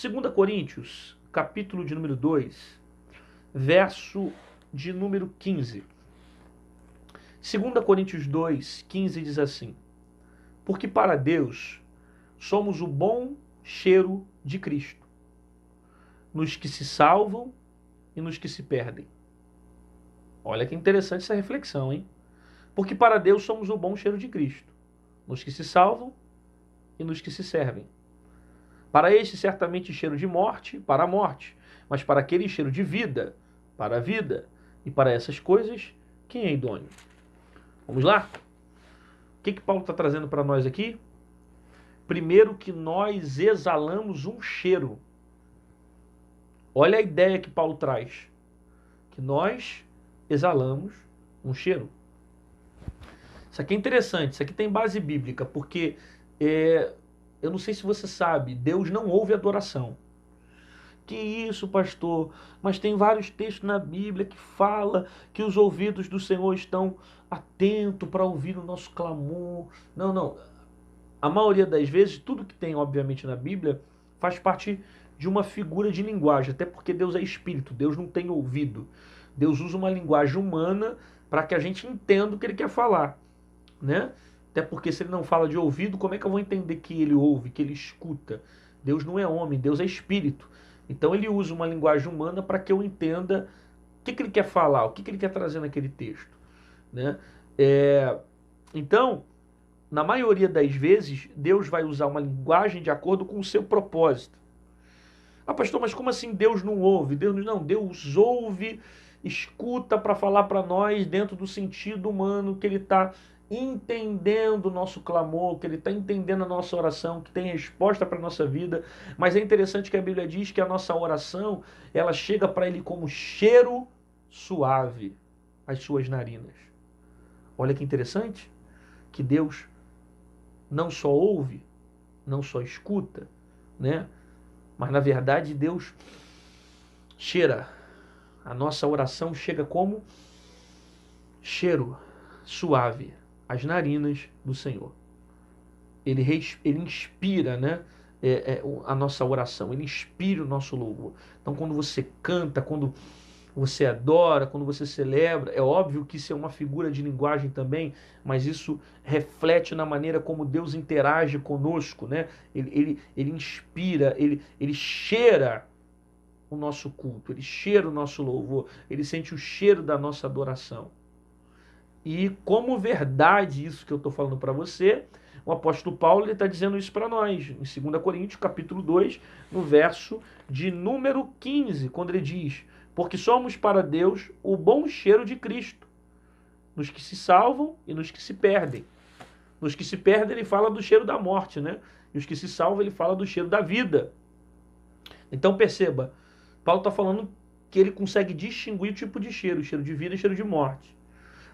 2 Coríntios, capítulo de número 2, verso de número 15. 2 Coríntios 2, 15 diz assim: porque para Deus somos o bom cheiro de Cristo, nos que se salvam e nos que se perdem. Olha que interessante essa reflexão, hein? Porque para Deus somos o bom cheiro de Cristo, nos que se salvam e nos que se servem. Para este, certamente cheiro de morte, para a morte, mas para aquele cheiro de vida, para a vida. E para essas coisas, quem é idôneo? Vamos lá? O que Paulo está trazendo para nós aqui? Primeiro, que nós exalamos um cheiro. Olha a ideia que Paulo traz. Que nós exalamos um cheiro. Isso aqui é interessante, isso aqui tem base bíblica, porque eu não sei se você sabe, Deus não ouve adoração. Que isso, pastor? Mas tem vários textos na Bíblia que fala que os ouvidos do Senhor estão atentos para ouvir o nosso clamor. Não, não. A maioria das vezes, tudo que tem, obviamente, na Bíblia, faz parte de uma figura de linguagem, até porque Deus é espírito, Deus não tem ouvido. Deus usa uma linguagem humana para que a gente entenda o que ele quer falar, né? Até porque se ele não fala de ouvido, como é que eu vou entender que ele ouve, que ele escuta? Deus não é homem, Deus é espírito. Então ele usa uma linguagem humana para que eu entenda o que ele quer falar, o que ele quer trazer naquele texto, né? Então, na maioria das vezes, Deus vai usar uma linguagem de acordo com o seu propósito. Ah, pastor, mas como assim Deus não ouve? Deus ouve, escuta para falar para nós dentro do sentido humano que ele está entendendo o nosso clamor, que ele está entendendo a nossa oração, que tem resposta para a nossa vida. Mas é interessante que a Bíblia diz que a nossa oração, ela chega para ele como cheiro suave às suas narinas. Olha que interessante, que Deus não só ouve, não só escuta, né? Mas na verdade Deus cheira. A nossa oração chega como cheiro suave às narinas do Senhor. Ele inspira, né, a nossa oração, ele inspira o nosso louvor. Então quando você canta, quando você adora, quando você celebra, é óbvio que isso é uma figura de linguagem também, mas isso reflete na maneira como Deus interage conosco, né? Ele inspira, ele cheira o nosso culto, ele cheira o nosso louvor, ele sente o cheiro da nossa adoração. E como verdade isso que eu estou falando para você, o apóstolo Paulo está dizendo isso para nós, em 2 Coríntios, capítulo 2, no verso de número 15, quando ele diz: porque somos para Deus o bom cheiro de Cristo, nos que se salvam e nos que se perdem. Nos que se perdem ele fala do cheiro da morte, né? E os que se salvam ele fala do cheiro da vida. Então perceba, Paulo está falando que ele consegue distinguir o tipo de cheiro de vida e cheiro de morte.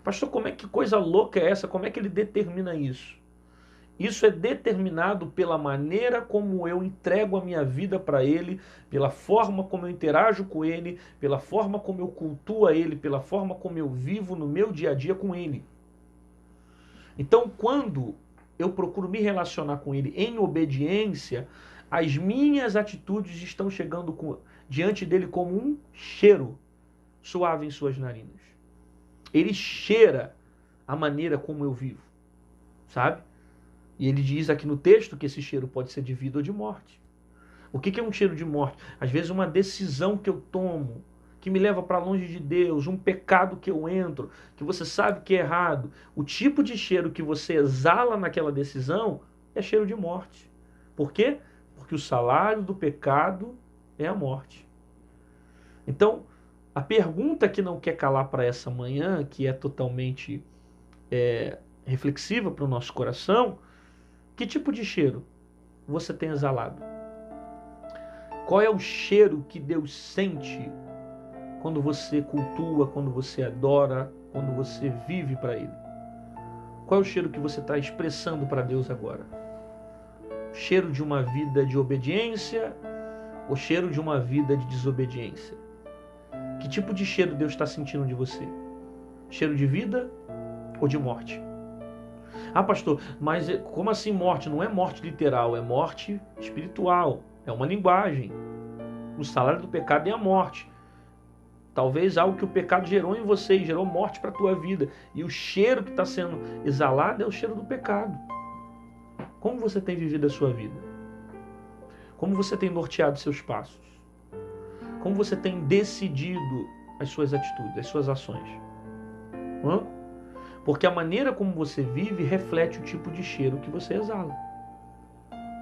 Pastor, como é que coisa louca é essa? Como é que ele determina isso? Isso é determinado pela maneira como eu entrego a minha vida para ele, pela forma como eu interajo com ele, pela forma como eu cultuo a ele, pela forma como eu vivo no meu dia a dia com ele. Então, quando eu procuro me relacionar com ele em obediência, as minhas atitudes estão chegando diante dele como um cheiro suave em suas narinas. Ele cheira a maneira como eu vivo, sabe? E ele diz aqui no texto que esse cheiro pode ser de vida ou de morte. O que é um cheiro de morte? Às vezes uma decisão que eu tomo, que me leva para longe de Deus, um pecado que eu entro, que você sabe que é errado. O tipo de cheiro que você exala naquela decisão é cheiro de morte. Por quê? Porque o salário do pecado é a morte. Então, a pergunta que não quer calar para essa manhã, que é totalmente reflexiva para o nosso coração: que tipo de cheiro você tem exalado? Qual é o cheiro que Deus sente quando você cultua, quando você adora, quando você vive para Ele? Qual é o cheiro que você está expressando para Deus agora? O cheiro de uma vida de obediência ou cheiro de uma vida de desobediência? Que tipo de cheiro Deus está sentindo de você? Cheiro de vida ou de morte? Ah, pastor, mas como assim morte? Não é morte literal, é morte espiritual. É uma linguagem. O salário do pecado é a morte. Talvez algo que o pecado gerou em você e gerou morte para a tua vida. E o cheiro que está sendo exalado é o cheiro do pecado. Como você tem vivido a sua vida? Como você tem norteado seus passos? Como você tem decidido as suas atitudes, as suas ações? Porque a maneira como você vive reflete o tipo de cheiro que você exala.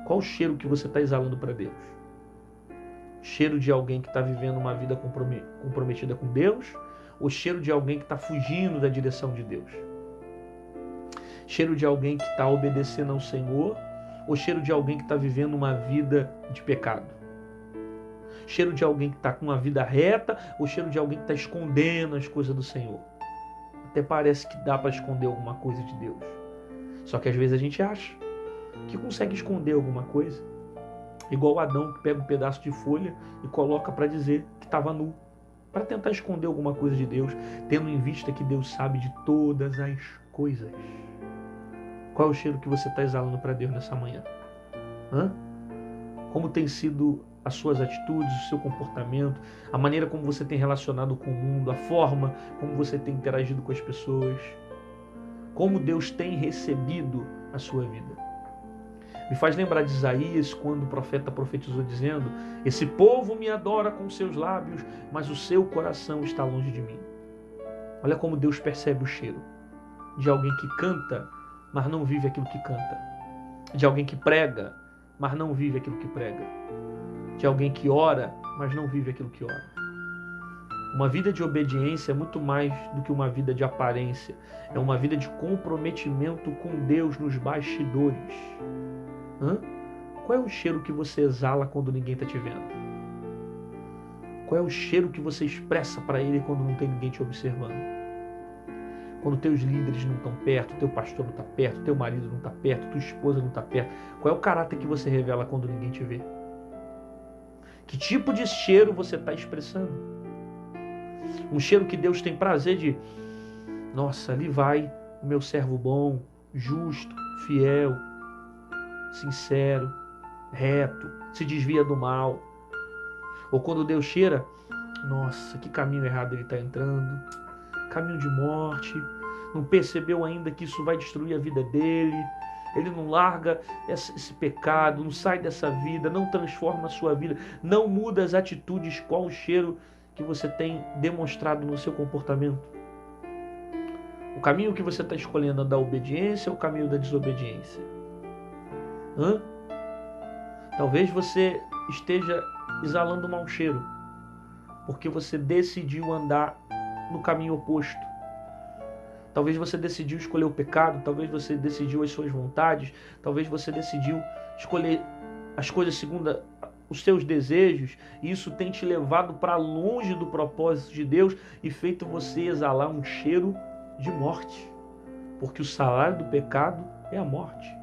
Qual o cheiro que você está exalando para Deus? Cheiro de alguém que está vivendo uma vida comprometida com Deus? Ou cheiro de alguém que está fugindo da direção de Deus? Cheiro de alguém que está obedecendo ao Senhor? Ou cheiro de alguém que está vivendo uma vida de pecado? Cheiro de alguém que está com uma vida reta? Ou cheiro de alguém que está escondendo as coisas do Senhor? Até parece que dá para esconder alguma coisa de Deus. Só que às vezes a gente acha que consegue esconder alguma coisa. Igual Adão, que pega um pedaço de folha e coloca para dizer que estava nu. Para tentar esconder alguma coisa de Deus, tendo em vista que Deus sabe de todas as coisas. Qual é o cheiro que você está exalando para Deus nessa manhã? Como tem sido as suas atitudes, o seu comportamento, a maneira como você tem relacionado com o mundo, a forma como você tem interagido com as pessoas? Como Deus tem recebido a sua vida? Me faz lembrar de Isaías, quando o profeta profetizou dizendo: esse povo me adora com seus lábios, mas o seu coração está longe de mim. Olha como Deus percebe o cheiro de alguém que canta, mas não vive aquilo que canta. De alguém que prega, mas não vive aquilo que prega. De alguém que ora, mas não vive aquilo que ora. Uma vida de obediência é muito mais do que uma vida de aparência. É uma vida de comprometimento com Deus nos bastidores. Qual é o cheiro que você exala quando ninguém está te vendo? Qual é o cheiro que você expressa para Ele quando não tem ninguém te observando? Quando teus líderes não estão perto, teu pastor não está perto, teu marido não está perto, tua esposa não está perto. Qual é o caráter que você revela quando ninguém te vê? Que tipo de cheiro você está expressando? Um cheiro que Deus tem prazer de: nossa, ali vai o meu servo bom, justo, fiel, sincero, reto, se desvia do mal. Ou quando Deus cheira: nossa, que caminho errado ele está entrando, caminho de morte, não percebeu ainda que isso vai destruir a vida dele, ele não larga esse pecado, não sai dessa vida, não transforma a sua vida, não muda as atitudes. Qual o cheiro que você tem demonstrado no seu comportamento? O caminho que você está escolhendo é da obediência ou o caminho da desobediência? Talvez você esteja exalando mau cheiro porque você decidiu andar no caminho oposto. Talvez você decidiu escolher o pecado, talvez você decidiu as suas vontades, talvez você decidiu escolher as coisas segundo os seus desejos, e isso tem te levado para longe do propósito de Deus e feito você exalar um cheiro de morte, porque o salário do pecado é a morte,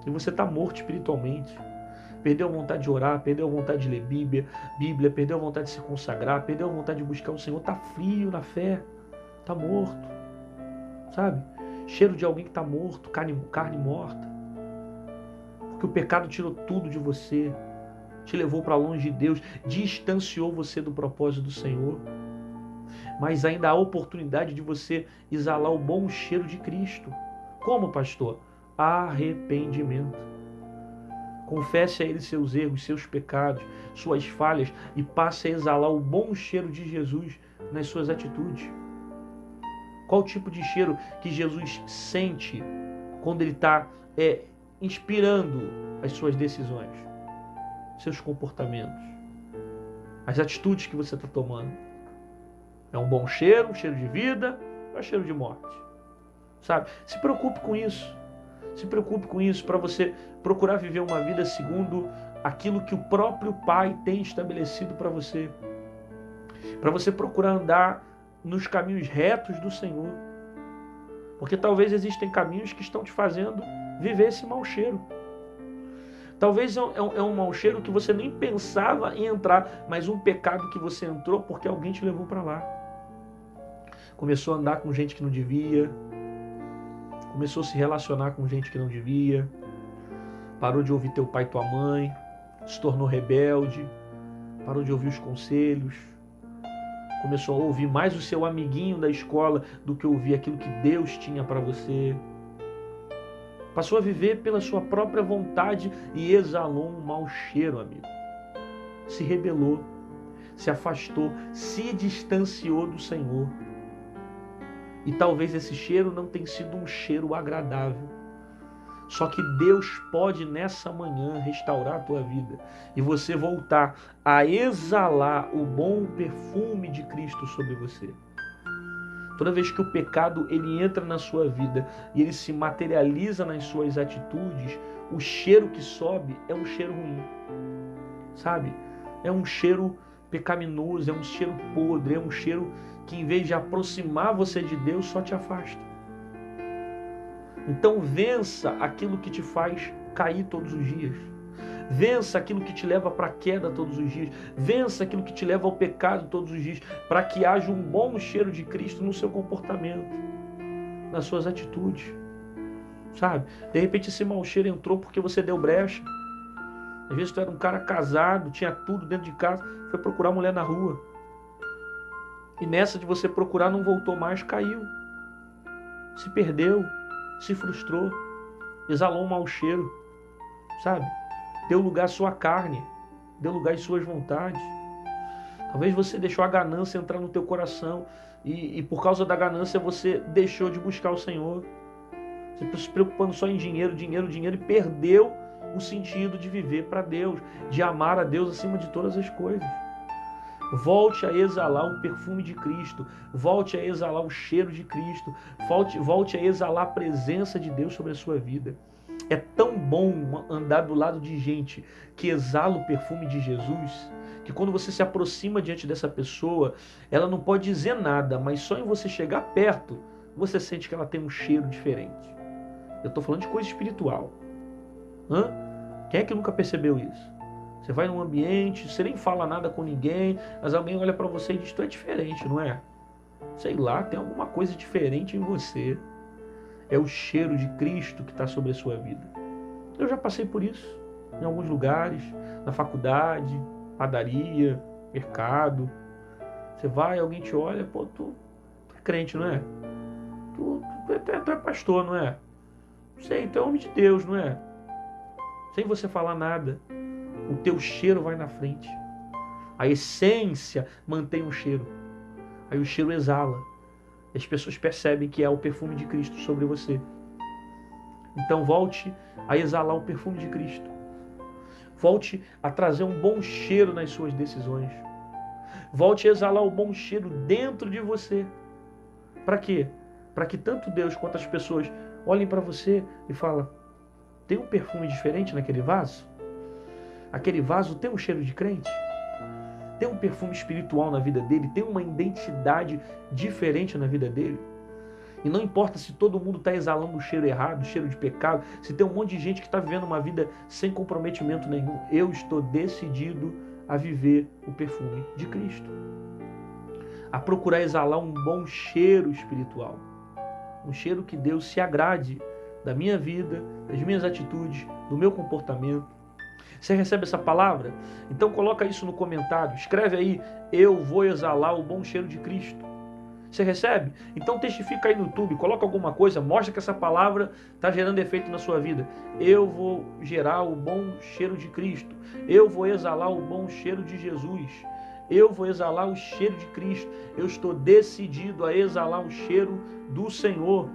e você está morto espiritualmente. Perdeu a vontade de orar, perdeu a vontade de ler Bíblia, perdeu a vontade de se consagrar, perdeu a vontade de buscar o Senhor, está frio na fé, está morto, sabe? Cheiro de alguém que está morto, carne morta, porque o pecado tirou tudo de você, te levou para longe de Deus, distanciou você do propósito do Senhor. Mas ainda há oportunidade de você exalar o bom cheiro de Cristo. Como, pastor? Arrependimento. Confesse a Ele seus erros, seus pecados, suas falhas e passe a exalar o bom cheiro de Jesus nas suas atitudes. Qual o tipo de cheiro que Jesus sente quando Ele está inspirando as suas decisões, seus comportamentos, as atitudes que você está tomando? É um bom cheiro, um cheiro de vida ou é um cheiro de morte? Sabe? Se preocupe com isso. Se preocupe com isso para você procurar viver uma vida segundo aquilo que o próprio Pai tem estabelecido para você. Para você procurar andar nos caminhos retos do Senhor. Porque talvez existem caminhos que estão te fazendo viver esse mau cheiro. Talvez é um mau cheiro que você nem pensava em entrar, mas um pecado que você entrou porque alguém te levou para lá. Começou a andar com gente que não devia, começou a se relacionar com gente que não devia, parou de ouvir teu pai e tua mãe, se tornou rebelde, parou de ouvir os conselhos, começou a ouvir mais o seu amiguinho da escola do que ouvir aquilo que Deus tinha para você. Passou a viver pela sua própria vontade e exalou um mau cheiro, amigo. Se rebelou, se afastou, se distanciou do Senhor. E talvez esse cheiro não tenha sido um cheiro agradável. Só que Deus pode nessa manhã restaurar a tua vida e você voltar a exalar o bom perfume de Cristo sobre você. Toda vez que o pecado ele entra na sua vida e ele se materializa nas suas atitudes, o cheiro que sobe é um cheiro ruim, sabe? É um cheiro pecaminoso, é um cheiro podre, é um cheiro que em vez de aproximar você de Deus, só te afasta. Então vença aquilo que te faz cair todos os dias. Vença aquilo que te leva para a queda todos os dias. Vença aquilo que te leva ao pecado todos os dias, para que haja um bom cheiro de Cristo no seu comportamento, nas suas atitudes. Sabe? De repente esse mau cheiro entrou porque você deu brecha. Às vezes tu era um cara casado, tinha tudo dentro de casa, foi procurar mulher na rua. E nessa de você procurar não voltou mais, caiu. Se perdeu, se frustrou, exalou um mau cheiro, sabe? Deu lugar à sua carne, deu lugar às suas vontades. Talvez você deixou a ganância entrar no teu coração e por causa da ganância você deixou de buscar o Senhor. Você se preocupando só em dinheiro, dinheiro, dinheiro e perdeu o sentido de viver para Deus, de amar a Deus acima de todas as coisas. Volte a exalar o perfume de Cristo, volte a exalar o cheiro de Cristo, volte a exalar a presença de Deus sobre a sua vida. É tão bom andar do lado de gente que exala o perfume de Jesus, que quando você se aproxima diante dessa pessoa, ela não pode dizer nada, mas só em você chegar perto, você sente que ela tem um cheiro diferente. Eu estou falando de coisa espiritual. Quem é que nunca percebeu isso? Você vai num ambiente, você nem fala nada com ninguém, mas alguém olha para você e diz, tu é diferente, não é? Sei lá, tem alguma coisa diferente em você. É o cheiro de Cristo que está sobre a sua vida. Eu já passei por isso, em alguns lugares, na faculdade, padaria, mercado. Você vai, alguém te olha, pô, tu é crente, não é? Tu é pastor, não é? Sei, tu é homem de Deus, não é? Sem você falar nada. O teu cheiro vai na frente. A essência mantém o cheiro. Aí o cheiro exala. As pessoas percebem que é o perfume de Cristo sobre você. Então volte a exalar o perfume de Cristo. Volte a trazer um bom cheiro nas suas decisões. Volte a exalar o bom cheiro dentro de você. Para quê? Para que tanto Deus quanto as pessoas olhem para você e falem, tem um perfume diferente naquele vaso? Aquele vaso tem um cheiro de crente? Tem um perfume espiritual na vida dele? Tem uma identidade diferente na vida dele? E não importa se todo mundo está exalando o cheiro errado, o cheiro de pecado, se tem um monte de gente que está vivendo uma vida sem comprometimento nenhum, eu estou decidido a viver o perfume de Cristo. A procurar exalar um bom cheiro espiritual. Um cheiro que Deus se agrade da minha vida, das minhas atitudes, do meu comportamento. Você recebe essa palavra? Então coloca isso no comentário. Escreve aí, eu vou exalar o bom cheiro de Cristo. Você recebe? Então testifica aí no YouTube, coloca alguma coisa, mostra que essa palavra está gerando efeito na sua vida. Eu vou gerar o bom cheiro de Cristo. Eu vou exalar o bom cheiro de Jesus. Eu vou exalar o cheiro de Cristo. Eu estou decidido a exalar o cheiro do Senhor.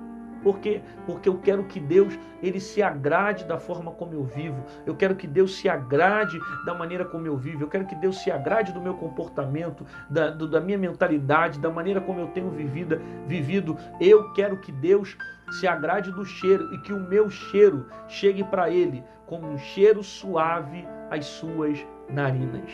Por quê? Porque eu quero que Deus ele se agrade da forma como eu vivo. Eu quero que Deus se agrade da maneira como eu vivo. Eu quero que Deus se agrade do meu comportamento, da minha mentalidade, da maneira como eu tenho vivido. Eu quero que Deus se agrade do cheiro e que o meu cheiro chegue para Ele como um cheiro suave às suas narinas.